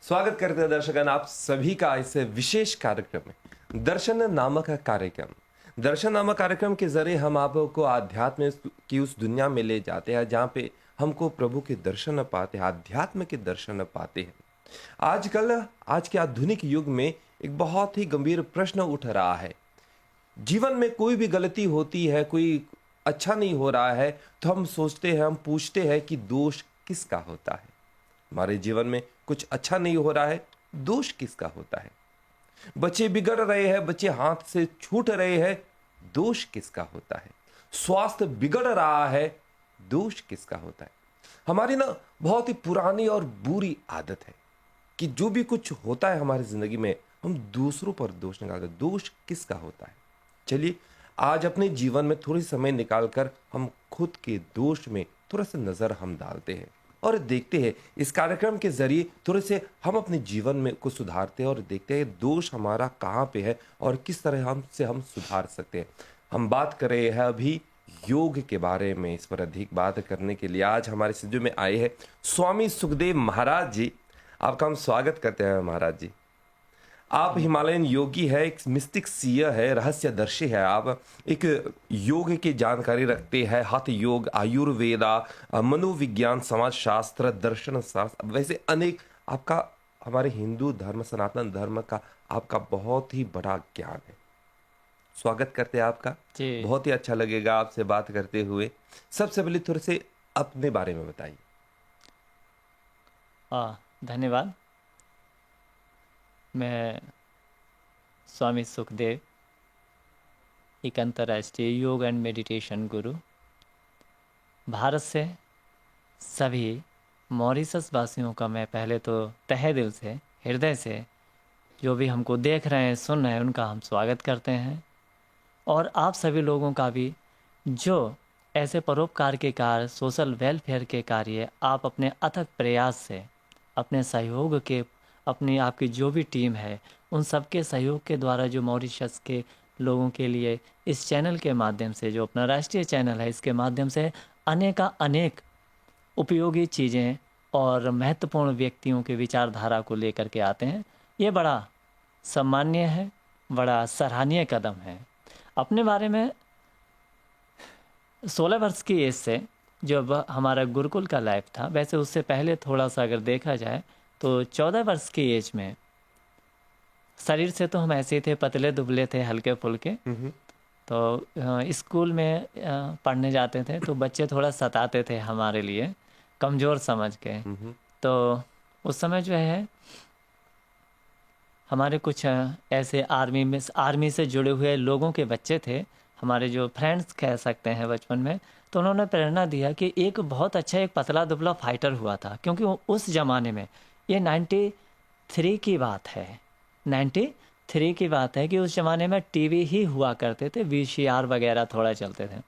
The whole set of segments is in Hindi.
स्वागत करते हैं दर्शकगण आप सभी का इस विशेष कार्यक्रम में दर्शन नामक कार्यक्रम के जरिए हम आपको आध्यात्म की उस दुनिया में ले जाते हैं जहाँ पे हमको प्रभु के दर्शन पाते हैं, अध्यात्म के दर्शन पाते हैं। आज के आधुनिक युग में एक बहुत ही गंभीर प्रश्न उठ रहा है। जीवन में कोई भी गलती होती है, कोई अच्छा नहीं हो रहा है तो हम सोचते हैं, हम पूछते हैं कि दोष किसका होता है। हमारे जीवन में कुछ अच्छा नहीं हो रहा है, दोष किसका होता है। बच्चे बिगड़ रहे हैं, बच्चे हाथ से छूट रहे हैं, दोष किसका होता है। स्वास्थ्य बिगड़ रहा है, दोष किसका होता है। हमारी ना बहुत ही पुरानी और बुरी आदत है कि जो भी कुछ होता है हमारी जिंदगी में हम दूसरों पर दोष निकालते हैं। दोष किसका होता है। चलिए आज अपने जीवन में थोड़ी समय निकालकर हम खुद के दोष में थोड़ा सा नजर हम डालते हैं और देखते हैं, इस कार्यक्रम के जरिए थोड़े से हम अपने जीवन में को सुधारते हैं और देखते हैं दोष हमारा कहाँ पे है और किस तरह हम सुधार सकते हैं। हम बात कर रहे हैं अभी योग के बारे में। इस पर अधिक बात करने के लिए आज हमारे स्टूडियो में आए हैं स्वामी सुखदेव महाराज जी। आपका हम स्वागत करते हैं महाराज जी। आप हिमालयन योगी है, एक मिस्टिक सीयर है, रहस्यदर्शी है। आप एक योग की जानकारी रखते हैं, हठ योग, आयुर्वेदा, मनोविज्ञान, समाज शास्त्र, दर्शन शास्त्र, वैसे अनेक आपका हमारे हिंदू धर्म, सनातन धर्म का आपका बहुत ही बड़ा ज्ञान है। स्वागत करते हैं आपका जी। बहुत ही अच्छा लगेगा आपसे बात करते हुए। सबसे पहले थोड़े से अपने बारे में बताइए। धन्यवाद। मैं स्वामी सुखदेव, एक अंतर्राष्ट्रीय योग एंड मेडिटेशन गुरु, भारत से सभी मॉरिशस वासियों का मैं पहले तो तहे दिल से, हृदय से, जो भी हमको देख रहे हैं, सुन रहे हैं, उनका हम स्वागत करते हैं। और आप सभी लोगों का भी जो ऐसे परोपकार के कार्य, सोशल वेलफेयर के कार्य आप अपने अथक प्रयास से, अपने सहयोग के, अपनी आपकी जो भी टीम है, उन सब के सहयोग के द्वारा जो मॉरिशस के लोगों के लिए इस चैनल के माध्यम से, जो अपना राष्ट्रीय चैनल है, इसके माध्यम से अनेक उपयोगी चीज़ें और महत्वपूर्ण व्यक्तियों के विचारधारा को लेकर के आते हैं। ये बड़ा सम्माननीय है, बड़ा सराहनीय कदम है। अपने बारे में 16 वर्ष की एज से जब हमारा गुरुकुल का लाइफ था, वैसे उससे पहले थोड़ा सा अगर देखा जाए तो 14 वर्ष की एज में शरीर से तो हम ऐसे थे, पतले दुबले थे, हल्के फुल्के। तो स्कूल में पढ़ने जाते थे तो बच्चे थोड़ा सताते थे हमारे लिए, कमज़ोर समझ के। तो उस समय जो है हमारे कुछ ऐसे आर्मी से जुड़े हुए लोगों के बच्चे थे, हमारे जो फ्रेंड्स कह सकते हैं बचपन में। तो उन्होंने प्रेरणा दिया कि एक बहुत अच्छा एक पतला दुबला फाइटर हुआ था, क्योंकि उस ज़माने में, ये 93 की बात है, 93 की बात है कि उस ज़माने में टीवी ही हुआ करते थे, VCR वगैरह थोड़ा चलते थे।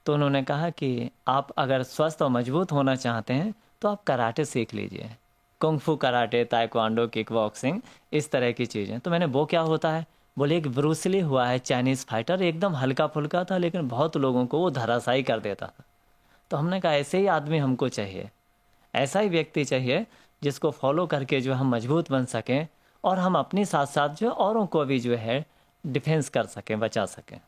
तो उन्होंने कहा कि आप अगर स्वस्थ और मजबूत होना चाहते हैं तो आप कराटे सीख लीजिए, kung fu karate, taekwondo, kick boxing, इस तरह की चीज़ें। तो मैंने वो क्या होता है, बोले एक ब्रूस ली हुआ है, चाइनीज़ फाइटर, एकदम हल्का फुल्का था लेकिन बहुत लोगों को वो धराशायी कर देता था। तो हमने कहा ऐसे ही आदमी हमको चाहिए, ऐसा ही व्यक्ति चाहिए जिसको फॉलो करके जो हम मजबूत बन सकें और हम अपने साथ साथ जो औरों को भी जो है डिफेंस कर सकें, बचा सकें।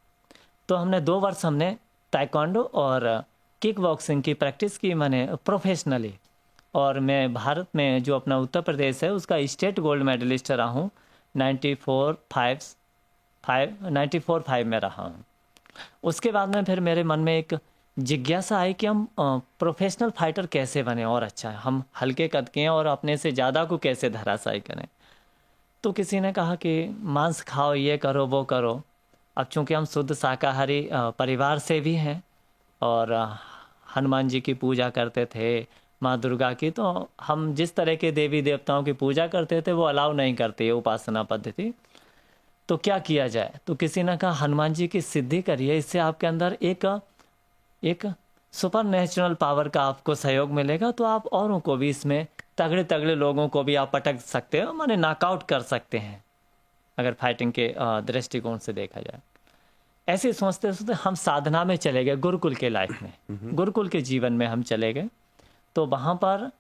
तो हमने 2 वर्ष हमने ताइक्वांडो और किक बॉक्सिंग की प्रैक्टिस की, मैंने प्रोफेशनली। और मैं भारत में जो अपना उत्तर प्रदेश है उसका स्टेट गोल्ड मेडलिस्ट रहा हूँ, 94-5 में रहा हूँ। उसके बाद में फिर मेरे मन में एक जिज्ञासा आई कि हम प्रोफेशनल फाइटर कैसे बने और अच्छा है, हम हल्के कद के हैं और अपने से ज़्यादा को कैसे धराशायी करें। तो किसी ने कहा कि मांस खाओ, ये करो, वो करो। अब चूँकि हम शुद्ध शाकाहारी परिवार से भी हैं और हनुमान जी की पूजा करते थे, माँ दुर्गा की, तो हम जिस तरह के देवी देवताओं की पूजा करते थे वो अलाउ नहीं करते ये उपासना पद्धति। तो क्या किया जाए, तो किसी ने कहा हनुमान जी की सिद्धि करिए, इससे आपके अंदर एक सुपर नेचुरल पावर का आपको सहयोग मिलेगा, तो आप औरों को भी, इसमें तगड़े तगड़े लोगों को भी आप पटक सकते हो, माने नॉकआउट कर सकते हैं अगर फाइटिंग के दृष्टिकोण से देखा जाए। ऐसे सोचते सोचते हम साधना में चले गए, गुरुकुल के लाइफ में, गुरुकुल के जीवन में हम चले गए। तो वहाँ पर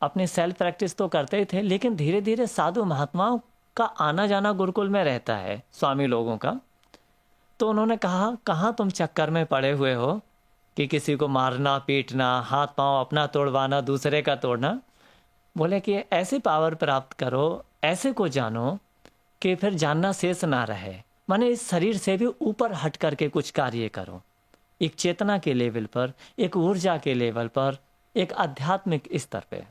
अपनी सेल्फ प्रैक्टिस तो करते ही थे, लेकिन धीरे धीरे साधु महात्माओं का आना जाना गुरुकुल में रहता है, स्वामी लोगों का। तो उन्होंने कहा, कहाँ तुम चक्कर में पड़े हुए हो कि किसी को मारना पीटना, हाथ पांव अपना तोड़वाना, दूसरे का तोड़ना। बोले कि ऐसी पावर प्राप्त करो, ऐसे को जानो कि फिर जानना शेष ना रहे। माने इस शरीर से भी ऊपर हट करके कुछ कार्य करो, एक चेतना के लेवल पर, एक ऊर्जा के लेवल पर, एक आध्यात्मिक स्तर पे।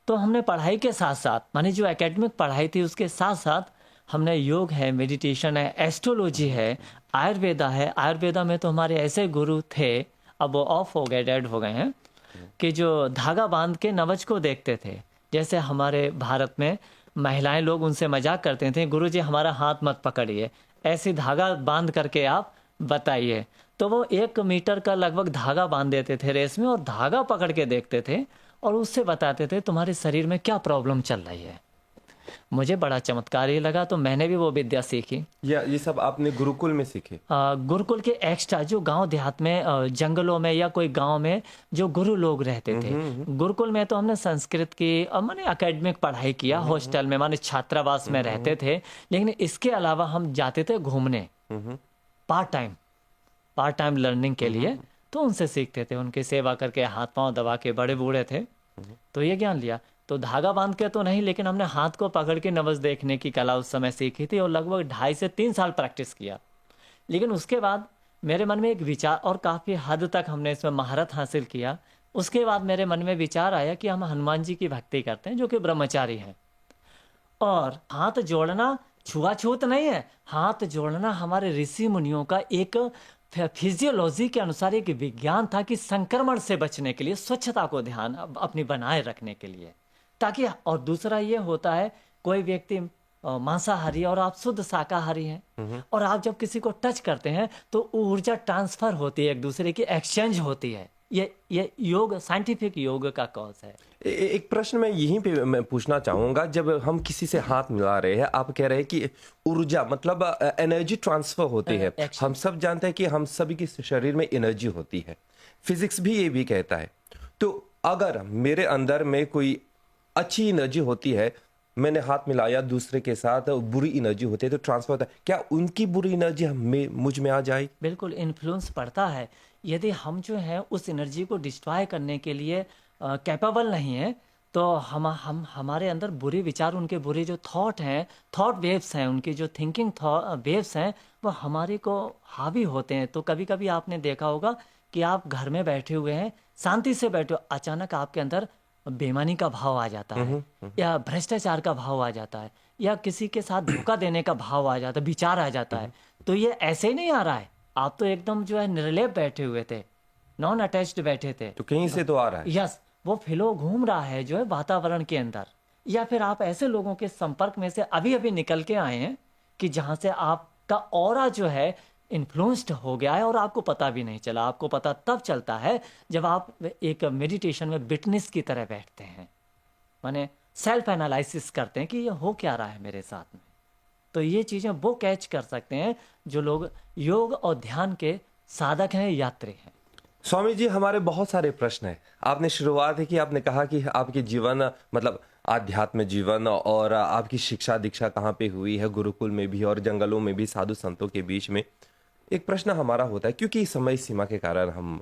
तो हमने पढ़ाई के साथ साथ, माने जो एकेडमिक पढ़ाई थी उसके साथ साथ हमने योग है, मेडिटेशन है, एस्ट्रोलॉजी है, आयुर्वेदा है। आयुर्वेदा में तो हमारे ऐसे गुरु थे, अब वो ऑफ हो गए, डेड हो गए हैं, कि जो धागा बांध के नवज को देखते थे। जैसे हमारे भारत में महिलाएं लोग उनसे मजाक करते थे, गुरु जी हमारा हाथ मत पकड़िए, ऐसी धागा बांध करके आप बताइए। तो वो 1 मीटर का लगभग धागा बांध देते थे रेस में, और धागा पकड़ के देखते थे और उससे बताते थे तुम्हारे शरीर में क्या प्रॉब्लम चल रही है। मुझे बड़ा चमत्कारी लगा, तो मैंने भी वो विद्या सीखी। ये सब आपने गुरुकुल में सीखे? गुरुकुल के एक्स्ट्रा जो गांव देहात में, जंगलों में या कोई गांव में जो गुरु लोग रहते थे, गुरुकुल में तो हमने संस्कृत की माने एकेडमिक पढ़ाई किया, हॉस्टल में माने छात्रावास में रहते थे। लेकिन इसके अलावा हम जाते थे घूमने पार्ट टाइम लर्निंग के लिए, तो उनसे सीखते थे, उनकी सेवा करके, हाथ पांव दबा के, बड़े बूढ़े थे तो ये ज्ञान लिया। तो धागा बांध के तो नहीं, लेकिन हमने हाथ को पकड़ के नवज देखने की कला उस समय सीखी थी, और लगभग 2.5 से 3 साल प्रैक्टिस किया। लेकिन उसके बाद मेरे मन में एक विचार, और काफ़ी हद तक हमने इसमें महारत हासिल किया। उसके बाद मेरे मन में विचार आया कि हम हनुमान जी की भक्ति करते हैं, जो कि ब्रह्मचारी हैं, और हाथ जोड़ना छुआछूत नहीं है। हाथ जोड़ना हमारे ऋषि मुनियों का एक फिजियोलॉजी के अनुसार एक विज्ञान था, कि संक्रमण से बचने के लिए, स्वच्छता को ध्यान अपनी बनाए रखने के लिए, ताकि। और दूसरा ये होता है, कोई व्यक्ति मांसाहारी और आप शुद्ध शाकाहारी हैं, और आप जब किसी को टच करते हैं तो ऊर्जा ट्रांसफर होती है, एक दूसरे की एक्सचेंज होती है। ये योग, साइंटिफिक योग का कॉज है। एक प्रश्न मैं यहीं पे मैं पूछना चाहूंगा, जब हम किसी से हाथ मिला रहे हैं, आप कह रहे हैं कि ऊर्जा मतलब एनर्जी ट्रांसफर होती है। हम सब जानते हैं कि हम सभी के शरीर में एनर्जी होती है, फिजिक्स भी ये भी कहता है। तो अगर मेरे अंदर में कोई अच्छी एनर्जी होती है, मैंने हाथ मिलाया दूसरे के साथ, बुरी एनर्जी होती है तो ट्रांसफर होता है, क्या उनकी बुरी एनर्जी मुझ में आ जाएगी? बिल्कुल इन्फ्लुएंस पड़ता है। यदि हम जो है उस एनर्जी को डिस्ट्रॉय करने के लिए कैपेबल नहीं है, तो हम हमारे अंदर बुरे विचार, उनके बुरे जो थॉट हैं, थॉट वेव्स हैं, उनकी जो थिंकिंग वेव्स हैं, वो हमारे को हावी होते हैं। तो कभी कभी आपने देखा होगा कि आप घर में बैठे हुए हैं, शांति से बैठे हो, अचानक आपके अंदर बेईमानी का भाव आ जाता है, या भ्रष्टाचार का भाव आ जाता है, या किसी के साथ धोखा देने का भाव आ जाता है, विचार आ जाता है। तो ये ऐसे ही नहीं आ रहा है, आप तो एकदम जो है निर्लेप बैठे हुए थे, नॉन अटैच्ड बैठे थे, तो कहीं से तो आ रहा है। यस, वो फ्लो घूम रहा है जो है वातावरण के अंदर। या फिर आप ऐसे लोगों के संपर्क में से अभी अभी निकल के आए हैं कि जहां से आपका ऑरा जो है इन्फ्लुएंस्ड हो गया है, और आपको पता भी नहीं चला। आपको पता तब चलता है जब आप एक मेडिटेशन में विटनेस की तरह बैठते हैं, माने सेल्फ एनालिसिस करते हैं कि ये हो क्या रहा है मेरे साथ में। तो ये चीजें वो कैच कर सकते हैं जो लोग योग और ध्यान के साधक हैं, यात्री हैं। स्वामी जी, हमारे बहुत सारे प्रश्न हैं। आपने शुरुआत है कि आपने कहा कि आपके जीवन मतलब आध्यात्म जीवन और आपकी शिक्षा दीक्षा कहाँ पे हुई है, गुरुकुल में भी और जंगलों में भी साधु संतों के बीच में। एक प्रश्न हमारा होता है, क्योंकि समय सीमा के कारण हम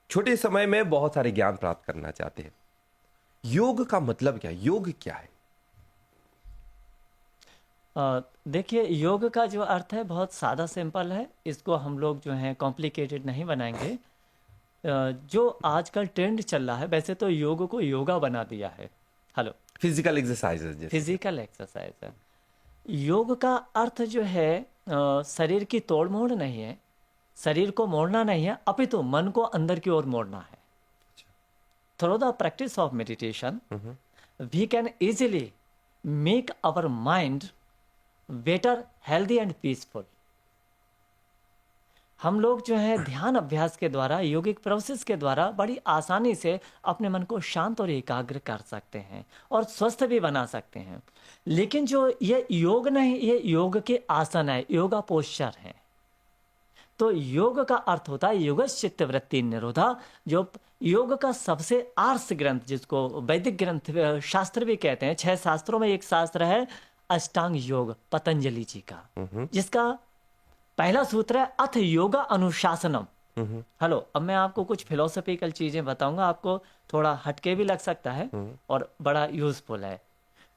छोटे समय में बहुत सारे ज्ञान प्राप्त करना चाहते हैं। योग का मतलब क्या है? योग क्या है? देखिए, योग का जो अर्थ है बहुत सादा सिंपल है, इसको हम लोग जो है कॉम्प्लिकेटेड नहीं बनाएंगे। जो आजकल ट्रेंड चल रहा है, वैसे तो योग को योगा बना दिया है। Hello, physical exercises. Physical exercise है। योग का अर्थ जो है शरीर की तोड़ मोड़ नहीं है, शरीर को मोड़ना नहीं है, अपितु मन को अंदर की ओर मोड़ना है। Through the practice of meditation we can easily make our mind better, healthy and peaceful. हम लोग जो है ध्यान अभ्यास के द्वारा, योगिक प्रोसेस के द्वारा बड़ी आसानी से अपने मन को शांत और एकाग्र कर सकते हैं और स्वस्थ भी बना सकते हैं। लेकिन जो ये योग नहीं, ये योग के आसन है, योगा पोस्चर है। तो योग का अर्थ होता है योगश्चित्त वृत्ति निरोधा, जो योग का सबसे आर्ष ग्रंथ, जिसको वैदिक ग्रंथ शास्त्र भी कहते हैं, 6 शास्त्रों में एक शास्त्र है अष्टांग योग पतंजलि जी का, जिसका पहला सूत्र है अथ योगा अनुशासनम। हेलो, अब मैं आपको कुछ फिलोसफिकल चीजें बताऊंगा, आपको थोड़ा हटके भी लग सकता है और बड़ा यूजफुल है।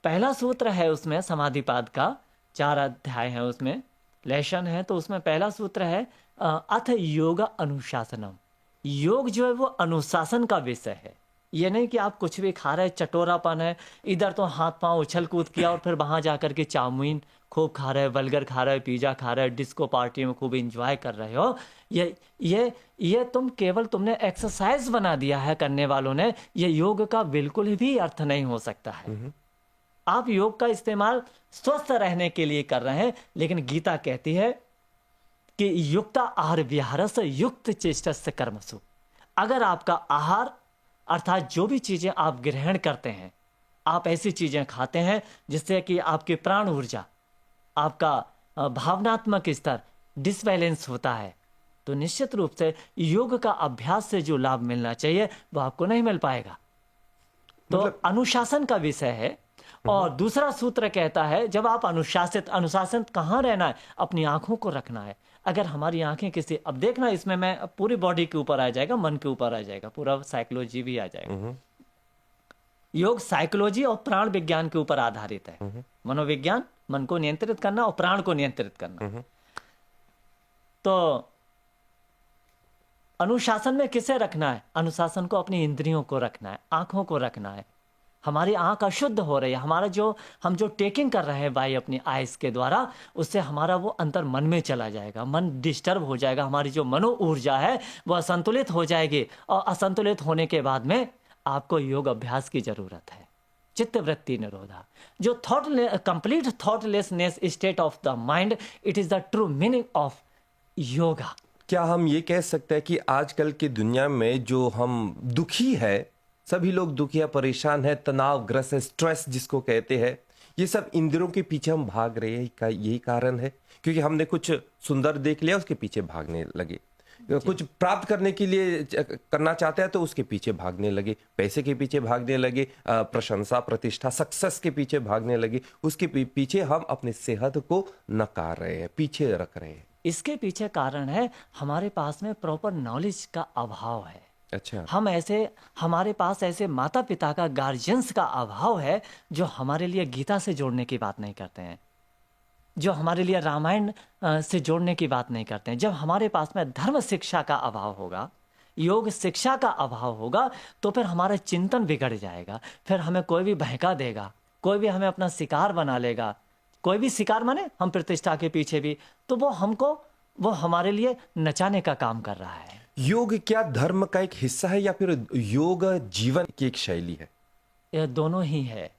पहला सूत्र है उसमें समाधिपाद का, 4 अध्याय है उसमें, लेशन है, तो उसमें पहला सूत्र है अथ योगा अनुशासनम। योग जो है वो अनुशासन का विषय है। ये नहीं कि आप कुछ भी खा रहे, चटोरापन है, इधर तो हाथ पांव उछल कूद किया और फिर वहां जाकर के चाउमीन खूब खा रहे, बर्गर खा रहे, पिज्जा खा रहे, डिस्को पार्टी में खूब एंजॉय कर रहे हो। ये तुमने एक्सरसाइज बना दिया है करने वालों ने। ये योग का बिल्कुल भी अर्थ नहीं हो सकता है। आप योग का इस्तेमाल स्वस्थ रहने के लिए कर रहे हैं, लेकिन गीता कहती है कि युक्त आहार विहारस युक्त चेष्टस्य कर्मसु। अगर आपका आहार अर्थात जो भी चीजें आप ग्रहण करते हैं, आप ऐसी चीजें खाते हैं जिससे कि आपकी प्राण ऊर्जा, आपका भावनात्मक स्तर डिसबैलेंस होता है, तो निश्चित रूप से योग का अभ्यास से जो लाभ मिलना चाहिए वो आपको नहीं मिल पाएगा। तो अनुशासन का विषय है। और दूसरा सूत्र कहता है जब आप अनुशासन कहाँ रहना है, अपनी आंखों को रखना है। अगर हमारी आंखें किसी, अब देखना इसमें मैं पूरी बॉडी के ऊपर आ जाएगा, मन के ऊपर आ जाएगा, पूरा साइकोलॉजी भी आ जाएगा। योग साइकोलॉजी और प्राण विज्ञान के ऊपर आधारित है। मनोविज्ञान, मन को नियंत्रित करना और प्राण को नियंत्रित करना। तो अनुशासन में किसे रखना है? अनुशासन को अपनी इंद्रियों को रखना है, आंखों को रखना है। हमारी आंख अशुद्ध हो रही है, हम जो टेकिंग कर रहे हैं बाई अपनी आइज के द्वारा, उससे हमारा वो अंतर मन में चला जाएगा, मन डिस्टर्ब हो जाएगा, हमारी जो मनो ऊर्जा है वो असंतुलित हो जाएगी। और असंतुलित होने के बाद में आपको योग अभ्यास की जरूरत है, चित्त वृत्ति निरोधा, जो complete thoughtlessness state of the mind, it is the true meaning of yoga. क्या हम ये कह सकते हैं कि आजकल की दुनिया में जो हम दुखी है, सभी लोग दुखी है, परेशान है, तनावग्रस्त है, स्ट्रेस जिसको कहते हैं, ये सब इंद्रियों के पीछे हम भाग रहे हैं का यही कारण है? क्योंकि हमने कुछ सुंदर देख लिया, उसके पीछे भागने लगे, कुछ प्राप्त करने के लिए करना चाहते हैं तो उसके पीछे भागने लगे, पैसे के पीछे भागने लगे, प्रशंसा प्रतिष्ठा सक्सेस के पीछे भागने लगे, उसके पीछे हम अपनी सेहत को नकार रहे हैं, पीछे रख रहे हैं। इसके पीछे कारण है हमारे पास में प्रॉपर नॉलेज का अभाव है। अच्छा, हमारे पास ऐसे माता पिता का, गार्जियंस का अभाव है जो हमारे लिए गीता से जोड़ने की बात नहीं करते हैं, जो हमारे लिए रामायण से जोड़ने की बात नहीं करते हैं। जब हमारे पास में धर्म शिक्षा का अभाव होगा, योग शिक्षा का अभाव होगा, तो फिर हमारा चिंतन बिगड़ जाएगा। फिर हमें कोई भी बहका देगा, कोई भी हमें अपना शिकार बना लेगा, कोई भी शिकार माने हम प्रतिष्ठा के पीछे भी, तो वो हमारे लिए नचाने का काम कर रहा है। योग क्या धर्म का एक हिस्सा है या फिर योग जीवन की एक शैली है? यह दोनों ही है।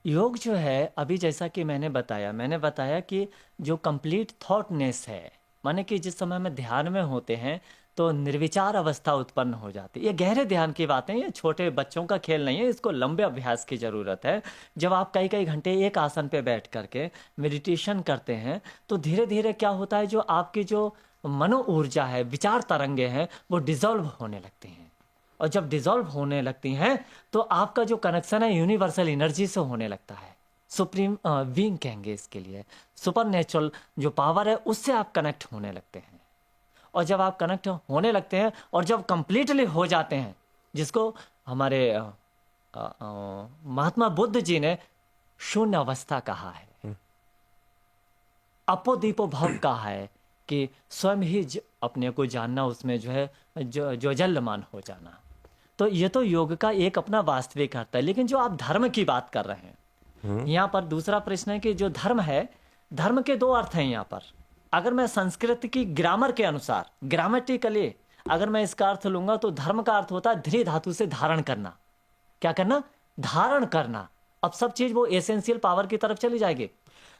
योग जो है, अभी जैसा कि मैंने बताया कि जो कंप्लीट थॉटनेस है, माने कि जिस समय में ध्यान में होते हैं तो निर्विचार अवस्था उत्पन्न हो जाती है। ये गहरे ध्यान की बातें, ये छोटे बच्चों का खेल नहीं है, इसको लंबे अभ्यास की ज़रूरत है। जब आप कई घंटे एक आसन पे बैठ करके मेडिटेशन करते हैं तो धीरे धीरे क्या होता है, जो आपकी जो मनो ऊर्जा है, विचार तरंगे हैं, वो डिजॉल्व होने लगती हैं। और जब डिजॉल्व होने लगती हैं तो आपका जो कनेक्शन है यूनिवर्सल एनर्जी से होने लगता है। सुप्रीम बीइंग कहेंगे इसके लिए, सुपर नेचुरल जो पावर है उससे आप कनेक्ट होने लगते हैं। और जब आप कनेक्ट होने लगते हैं और जब कंप्लीटली हो जाते हैं, जिसको हमारे महात्मा बुद्ध जी ने शून्य अवस्था कहा है, अपोदीपो भव कहा है कि स्वयं ही अपने को जानना, उसमें जो है जो जल्यमान हो जाना। तो ये तो योग का एक अपना वास्तविक अर्थ है। लेकिन जो आप धर्म की बात कर रहे हैं, यहाँ पर दूसरा प्रश्न है कि जो धर्म है, धर्म के 2 अर्थ हैं यहाँ पर। अगर मैं संस्कृत की ग्रामर के अनुसार, ग्रामेटिकली अगर मैं इसका अर्थ लूंगा तो धर्म का अर्थ होता है धृ धातु से धारण करना। क्या करना? धारण करना। अब सब चीज वो एसेंशियल पावर की तरफ चली जाएगी।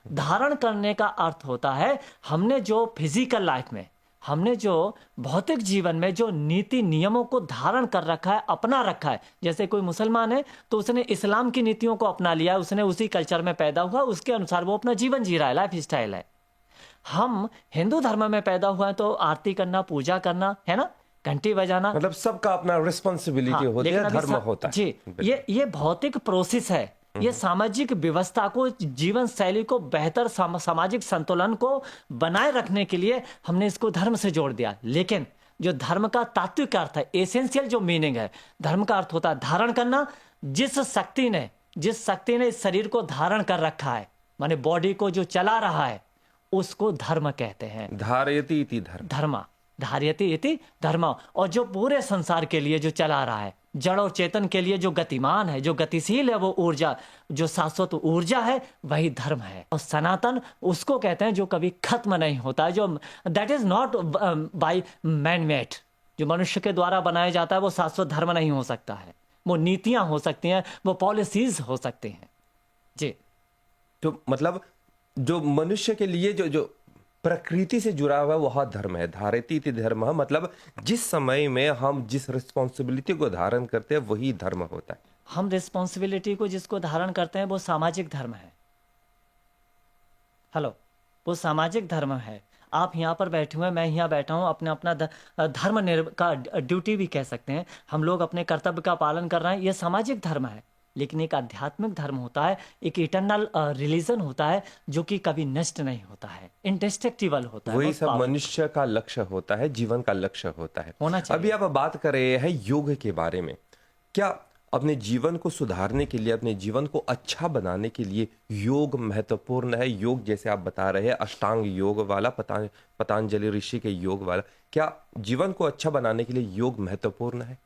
धारण करने का अर्थ होता है हमने जो फिजिकल लाइफ में, हमने जो भौतिक जीवन में जो नीति नियमों को धारण कर रखा है, अपना रखा है। जैसे कोई मुसलमान है तो उसने इस्लाम की नीतियों को अपना लिया है, उसने उसी कल्चर में पैदा हुआ, उसके अनुसार वो अपना जीवन जी रहा है, लाइफ स्टाइल है। हम हिंदू धर्म में पैदा हुआ है तो आरती करना, पूजा करना, है ना, घंटी बजाना, मतलब सबका अपना रिस्पॉन्सिबिलिटी हाँ, होती लेकिन है, अभी धर्म होता है। जी, ये भौतिक प्रोसेस है। ये सामाजिक व्यवस्था को, जीवन शैली को, बेहतर सामाजिक संतुलन को बनाए रखने के लिए हमने इसको धर्म से जोड़ दिया। लेकिन जो धर्म का तात्विक अर्थ है, एसेंशियल जो मीनिंग है, धर्म का अर्थ होता है धारण करना। जिस शक्ति ने इस शरीर को धारण कर रखा है, माने बॉडी को जो चला रहा है, उसको धर्म कहते हैं। धारयति इति धर्म, धार्यति इति धर्म। और जो पूरे संसार के लिए जो चला रहा है, जड़ और चेतन के लिए जो गतिमान है, जो गतिशील है, वो ऊर्जा, जो शाश्वत ऊर्जा है, वही धर्म है। और सनातन उसको कहते हैं जो कभी खत्म नहीं होता है, जो that is not by man made, जो मनुष्य के द्वारा बनाया जाता है, वो शाश्वत धर्म नहीं हो सकता है। वो नीतियां हो सकती हैं, वो पॉलिसीज हो सकती हैं। जी, तो मतलब जो मनुष्य के लिए जो जो प्रकृति से जुड़ा हुआ है वह धर्म है। धारयति इति धर्म, मतलब जिस समय में हम जिस रिस्पॉन्सिबिलिटी को धारण करते हैं वही धर्म होता है। हम रिस्पॉन्सिबिलिटी को जिसको धारण करते हैं वो सामाजिक धर्म है। हेलो, वो सामाजिक धर्म है। आप यहाँ पर बैठे हुए हैं, मैं यहाँ बैठा हूँ, अपना अपना धर्म का ड्यूटी भी कह सकते हैं, हम लोग अपने कर्तव्य का पालन कर रहे हैं, ये सामाजिक धर्म है। लेकिन एक आध्यात्मिक धर्म होता है, एक इटर्नल रिलीजन होता है, जो कि कभी नष्ट नहीं होता है, इंडेस्ट्रक्टिबल होता है। वही सब मनुष्य का लक्ष्य होता है, जीवन का लक्ष्य होता है, होना चाहिए। अभी आप बात कर रहे हैं योग के बारे में। क्या अपने जीवन को सुधारने के लिए, अपने जीवन को अच्छा बनाने के लिए योग महत्वपूर्ण है? योग जैसे आप बता रहे हैं, अष्टांग योग वाला, पतंजलि ऋषि के योग वाला, क्या जीवन को अच्छा बनाने के लिए योग महत्वपूर्ण है?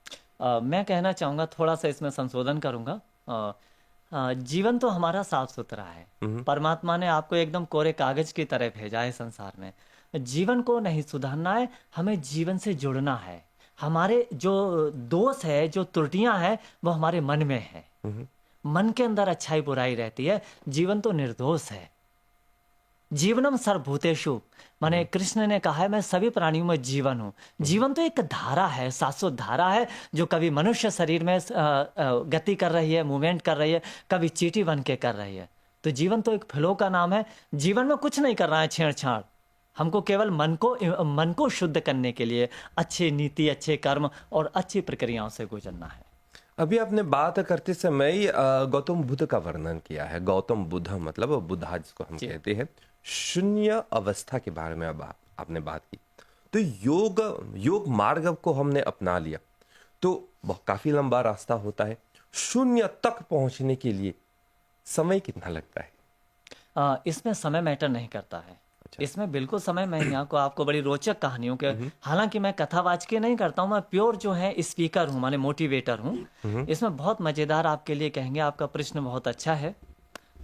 मैं कहना चाहूँगा, थोड़ा सा इसमें संशोधन करूँगा। जीवन तो हमारा साफ सुथरा है। परमात्मा ने आपको एकदम कोरे कागज की तरह भेजा है संसार में। जीवन को नहीं सुधारना है, हमें जीवन से जुड़ना है। हमारे जो दोष है, जो त्रुटियां हैं, वो हमारे मन में है। मन के अंदर अच्छाई बुराई रहती है। जीवन तो निर्दोष है। जीवनम सर्वभूतेषु, माने कृष्ण ने कहा है मैं सभी प्राणियों में जीवन हूँ। जीवन तो एक धारा है, शाश्वत धारा है, जो कभी मनुष्य शरीर में गति कर रही है, मूवमेंट कर रही है, कभी चींटी बन के कर रही है। तो जीवन तो एक फ्लो का नाम है। जीवन में कुछ नहीं करना है छेड़छाड़, हमको केवल मन को शुद्ध करने के लिए अच्छी नीति, अच्छे कर्म और अच्छी प्रक्रियाओं से गुजरना है। अभी आपने बात करते समय गौतम बुद्ध का वर्णन किया है। गौतम बुद्ध मतलब बुद्धा जिसको हम कहते हैं, शून्य अवस्था के बारे में अब आपने बात की। तो योग मार्ग को हमने अपना लिया, तो काफी लंबा रास्ता होता है। शून्य तक पहुंचने के लिए समय कितना लगता है? इसमें समय मैटर नहीं करता है। इसमें बिल्कुल समय, मैं यहाँ को आपको बड़ी रोचक कहानियों के, हालांकि मैं कथावाचकी नहीं करता हूँ, मैं प्योर जो है स्पीकर हूँ, माने मोटिवेटर हूँ। इसमें बहुत मजेदार आपके लिए कहेंगे। आपका प्रश्न बहुत अच्छा है,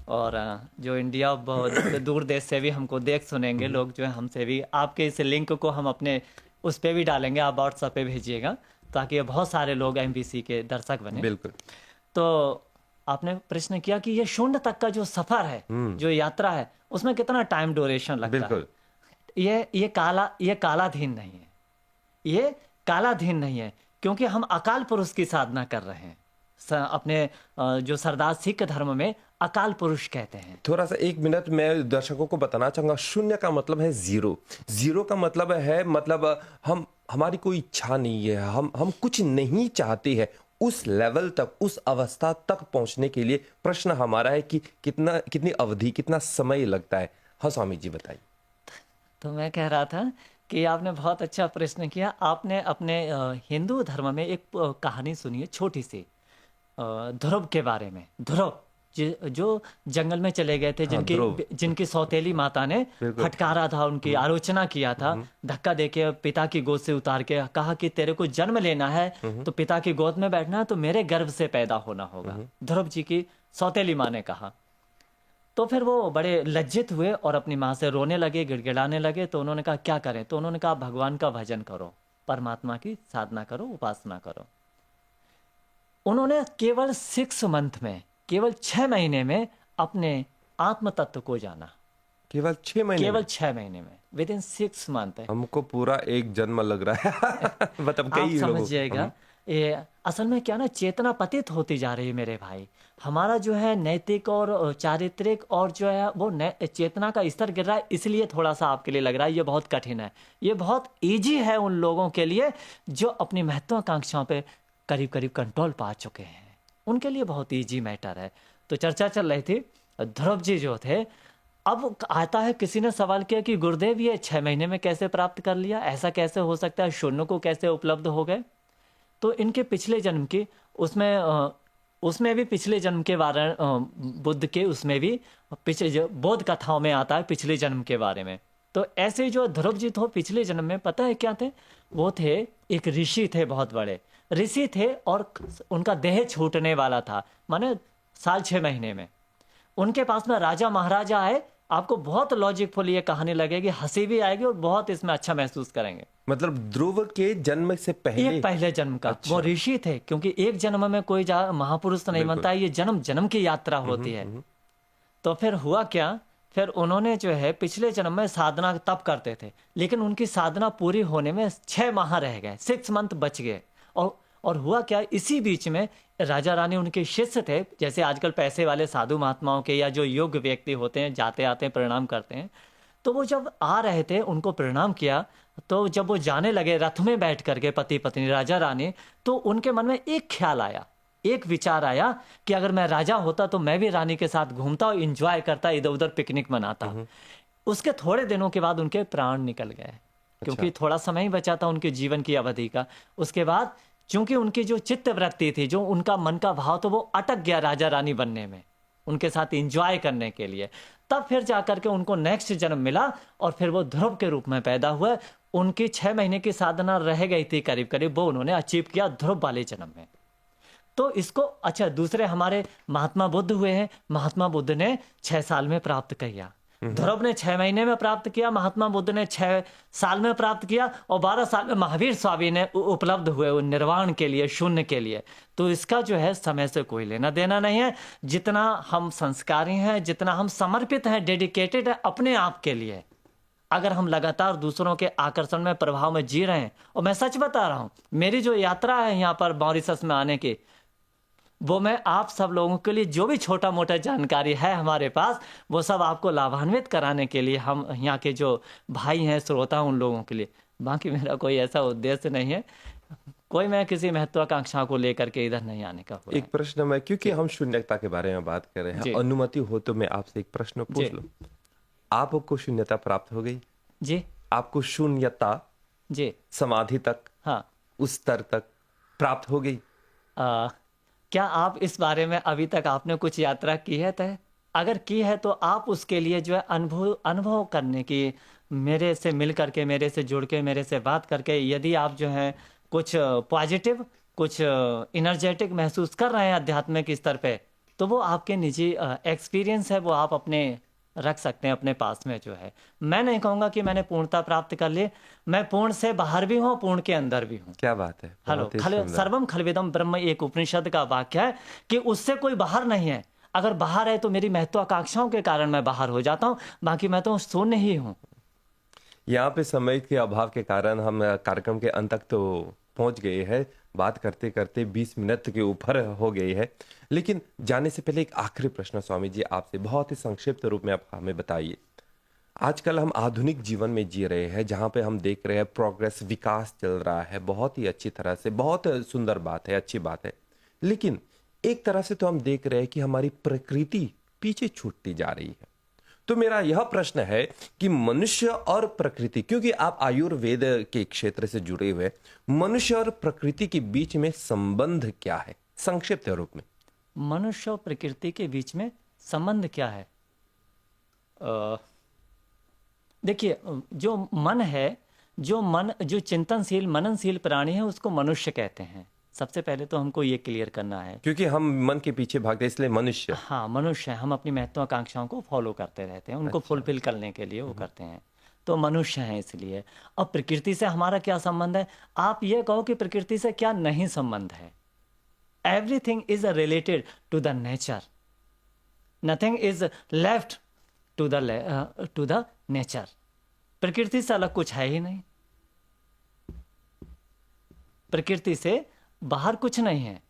और जो इंडिया बहुत दूर देश से भी हमको देख सुनेंगे लोग, जो है हमसे भी, आपके इस लिंक को हम अपने उस पे भी डालेंगे, आप व्हाट्सएप पे भेजिएगा, ताकि ये बहुत सारे लोग MBC के दर्शक बने। बिल्कुल। तो आपने प्रश्न किया कि ये शून्य तक का जो सफर है, जो यात्रा है, उसमें कितना टाइम ड्यूरेशन लगता है। ये कालाधीन नहीं है, ये कालाधीन नहीं है, क्योंकि हम अकाल पुरुष की साधना कर रहे हैं। अपने जो सरदार सिख धर्म में अकाल पुरुष कहते हैं। थोड़ा सा 1 मिनट मैं दर्शकों को बताना चाहूंगा। शून्य का मतलब है जीरो। जीरो का मतलब है, मतलब हमारी कोई इच्छा नहीं है, हम कुछ नहीं चाहते हैं। उस लेवल तक, उस अवस्था तक पहुंचने के लिए प्रश्न हमारा है कि कितनी अवधि, कितना समय लगता है। हाँ स्वामी जी बताइए। तो मैं कह रहा था कि आपने बहुत अच्छा प्रश्न किया। आपने अपने हिंदू धर्म में एक कहानी सुनी है छोटी सी, ध्रुव के बारे में। ध्रुव जो जंगल में चले गए थे, जिनकी सौतेली माता ने फटकारा था, उनकी आलोचना किया था, धक्का देके पिता की गोद से उतार के कहा कि तेरे को जन्म लेना है तो पिता की गोद में बैठना है, तो मेरे गर्भ से पैदा होना होगा। ध्रुव जी की सौतेली माँ ने कहा। तो फिर वो बड़े लज्जित हुए और अपनी माँ से रोने लगे, गिड़गिड़ाने लगे। तो उन्होंने कहा क्या करें? तो उन्होंने कहा भगवान का भजन करो, परमात्मा की साधना करो, उपासना करो। उन्होंने केवल 6 मंथ में, केवल 6 महीने में अपने आत्म तत्व को जाना। केवल 6 महीने? केवल 6 महीने में, विद इन 6 मंथ। हमको पूरा एक जन्म लग रहा है। मतलब कई आप समझिएगा, ये असल में क्या ना, चेतना पतित होती जा रही है मेरे भाई। हमारा जो है नैतिक और चारित्रिक और जो है वो चेतना का स्तर गिर रहा है। इसलिए थोड़ा सा आपके लिए लग रहा है ये बहुत कठिन है। ये बहुत इजी है उन लोगों के लिए जो अपनी महत्वाकांक्षाओं पे करीब करीब कंट्रोल पा चुके हैं, उनके लिए बहुत इजी मैटर है। तो चर्चा चल रही थी, ध्रुव जी जो थे, अब आता है किसी ने सवाल किया कि गुरुदेव ये 6 महीने में कैसे प्राप्त कर लिया, ऐसा कैसे हो सकता है, शून्य को कैसे उपलब्ध हो गए। तो इनके पिछले जन्म की उसमें भी पिछले जन्म के बारे बुद्ध के उसमें भी पिछले जो बौद्ध कथाओं में आता है पिछले जन्म के बारे में। तो ऐसे जो ध्रुव जी थे पिछले जन्म में पता है क्या थे, वो थे एक ऋषि थे, बहुत बड़े ऋषि थे और उनका देह छूटने वाला था, माने साल 6 महीने में। उनके पास में राजा महाराजा आए। आपको बहुत लॉजिकफुल ये कहानी लगेगी, हंसी भी आएगी और बहुत इसमें अच्छा महसूस करेंगे। मतलब ध्रुव के जन्म से पहले, एक पहले जन्म का वो ऋषि थे, क्योंकि एक जन्म में कोई महापुरुष तो नहीं बनता है, ये जन्म जन्म की यात्रा होती है। तो फिर हुआ क्या, फिर उन्होंने जो है पिछले जन्म में साधना तप करते थे, लेकिन उनकी साधना पूरी होने में 6 माह रह गए, 6 मंथ बच गए। और हुआ क्या, इसी बीच में राजा रानी उनके शिष्य थे, जैसे आजकल पैसे वाले साधु महात्माओं के या जो योग्य व्यक्ति होते हैं जाते आते हैं प्रणाम करते हैं। तो वो जब आ रहे थे उनको प्रणाम किया, तो जब वो जाने लगे रथ में बैठ करके पति पत्नी राजा रानी, तो उनके मन में एक ख्याल आया, एक विचार आया कि अगर मैं राजा होता तो मैं भी रानी के साथ घूमता और इंजॉय करता, इधर उधर पिकनिक मनाता। उसके थोड़े दिनों के बाद उनके प्राण निकल गए, क्योंकि थोड़ा समय ही बचा था उनके जीवन की अवधि का। उसके बाद चूंकि उनकी जो चित्त वृत्ति थी, जो उनका मन का भाव, तो वो अटक गया राजा रानी बनने में, उनके साथ एंजॉय करने के लिए। तब फिर जाकर के उनको नेक्स्ट जन्म मिला और फिर वो ध्रुव के रूप में पैदा हुए। उनकी 6 महीने की साधना रह गई थी करीब करीब, वो उन्होंने अचीव किया ध्रुव वाले जन्म में। तो इसको अच्छा, दूसरे हमारे महात्मा बुद्ध हुए हैं, महात्मा बुद्ध ने 6 साल में प्राप्त किया, ध्रुव ने 6 महीने में प्राप्त किया, महात्मा बुद्ध ने 6 साल में प्राप्त किया, और 12 साल में महावीर स्वामी ने उपलब्ध हुए निर्वाण के लिए, शून्य के लिए। तो इसका जो है समय से कोई लेना देना नहीं है। जितना हम संस्कारी हैं, जितना हम समर्पित हैं, डेडिकेटेड है अपने आप के लिए, अगर हम लगातार दूसरों के आकर्षण में, प्रभाव में जी रहे हैं, और मैं सच बता रहा हूं, मेरी जो यात्रा है यहाँ पर मॉरिशस में आने की, वो मैं आप सब लोगों के लिए जो भी छोटा मोटा जानकारी है हमारे पास, वो सब आपको लाभान्वित कराने के लिए, हम यहाँ के जो भाई हैं श्रोता, उन लोगों के लिए। बाकी मेरा कोई ऐसा उद्देश्य नहीं है, कोई मैं किसी महत्वाकांक्षा को लेकर के इधर नहीं आने का हुआ। एक प्रश्न मैं, क्योंकि हम शून्यता के बारे में बात कर रहे हैं, अनुमति हो तो मैं आपसे एक प्रश्न पूछ लूं। आपको शून्यता प्राप्त हो गई? जी। आपको शून्यता जी समाधि तक, हाँ, उस स्तर तक प्राप्त हो गई? क्या आप इस बारे में अभी तक आपने कुछ यात्रा की है तय? अगर की है तो आप उसके लिए जो है अनुभव करने की, मेरे से मिल करके, मेरे से जुड़ के, मेरे से बात करके, यदि आप जो है कुछ पॉजिटिव, कुछ इनर्जेटिक महसूस कर रहे हैं आध्यात्मिक स्तर पे, तो वो आपके निजी एक्सपीरियंस है, वो आप अपने रख सकते हैं अपने पास में जो है। मैं नहीं कहूंगा कि मैंने पूर्णता प्राप्त कर ली, मैं पूर्ण से बाहर भी हूँ, पूर्ण के अंदर भी हूँ। क्या बात है। हेलो, सर्वम खलविदम ब्रह्म एक उपनिषद का वाक्य है कि उससे कोई बाहर नहीं है। अगर बाहर है तो मेरी महत्वाकांक्षाओं के कारण मैं बाहर हो जाता हूँ, बाकी मैं तो शून्य ही हूँ। यहाँ पे समय के अभाव के कारण हम कार्यक्रम के अंत तक तो पहुंच गए हैं, बात करते करते 20 मिनट के ऊपर हो गई है। लेकिन जाने से पहले एक आखिरी प्रश्न स्वामी जी आपसे, बहुत ही संक्षिप्त रूप में आप हमें बताइए। आजकल हम आधुनिक जीवन में जी रहे हैं, जहाँ पे हम देख रहे हैं प्रोग्रेस, विकास चल रहा है बहुत ही अच्छी तरह से, बहुत सुंदर बात है, अच्छी बात है। लेकिन एक तरह से तो हम देख रहे हैं कि हमारी प्रकृति पीछे छूटती जा रही है। तो मेरा यह प्रश्न है कि मनुष्य और प्रकृति, क्योंकि आप आयुर्वेद के क्षेत्र से जुड़े हुए, मनुष्य और प्रकृति के बीच में संबंध क्या है संक्षिप्त रूप में? मनुष्य और प्रकृति के बीच में संबंध क्या है? देखिए, जो मन है, जो चिंतनशील मननशील प्राणी है, उसको मनुष्य कहते हैं। सबसे पहले तो हमको ये क्लियर करना है, क्योंकि हम मन के पीछे भागते इसलिए मनुष्य। हाँ, मनुष्य, हम अपनी महत्वाकांक्षाओं को फॉलो करते रहते हैं, उनको फुलफिल करने के लिए वो करते हैं, तो मनुष्य हैं इसलिए। अब प्रकृति से हमारा क्या संबंध है? आप ये कहो कि प्रकृति से क्या नहीं संबंध है। Everything is related to the nature, nothing is left to the nature. प्रकृति से अलग कुछ है ही नहीं, प्रकृति से बाहर कुछ नहीं है,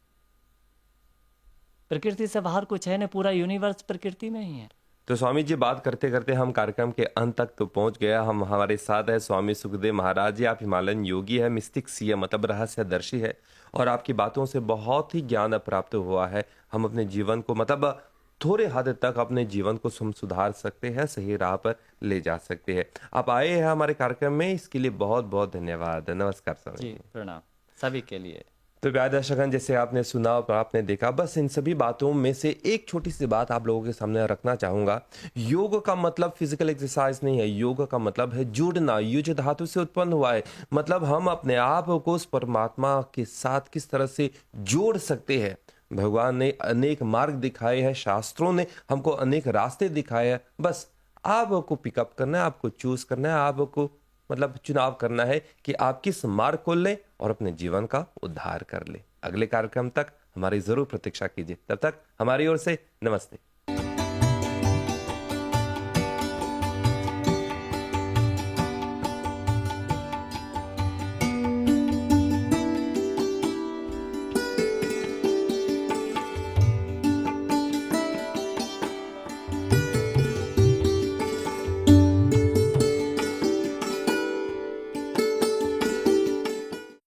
प्रकृति से बाहर कुछ है नहीं, पूरा यूनिवर्स प्रकृति में ही है। तो स्वामी जी, बात करते करते हम कार्यक्रम के अंत तक तो पहुंच गया। हम हमारे साथ है स्वामी सुखदेव महाराज जी। आप हिमालयन योगी है, मिस्टिक सी है, मतलब रहस्यदर्शी है, और आपकी बातों से बहुत ही ज्ञान प्राप्त हुआ है। हम अपने जीवन को मतलब थोड़े हद तक अपने जीवन को हम सुधार सकते हैं, सही राह पर ले जा सकते हैं। आप आए हैं हमारे कार्यक्रम में, इसके लिए बहुत बहुत धन्यवाद। नमस्कार स्वामी जी, प्रणाम सभी के लिए। तो प्यारे दर्शकगण, जैसे आपने सुना और आपने देखा, बस इन सभी बातों में से एक छोटी सी बात आप लोगों के सामने रखना चाहूंगा। योग का मतलब फिजिकल एक्सरसाइज नहीं है, योग का मतलब है जुड़ना। युज धातु से उत्पन्न हुआ है, मतलब हम अपने आप को उस परमात्मा के साथ किस तरह से जोड़ सकते हैं। भगवान ने अनेक मार्ग दिखाए हैं, शास्त्रों ने हमको अनेक रास्ते दिखाए हैं। बस आपको पिकअप करना है, आपको चूज करना है, आपको मतलब चुनाव करना है कि आप किस मार्ग को लें और अपने जीवन का उद्धार कर ले। अगले कार्यक्रम तक हमारी जरूर प्रतीक्षा कीजिए। तब तक हमारी ओर से नमस्ते।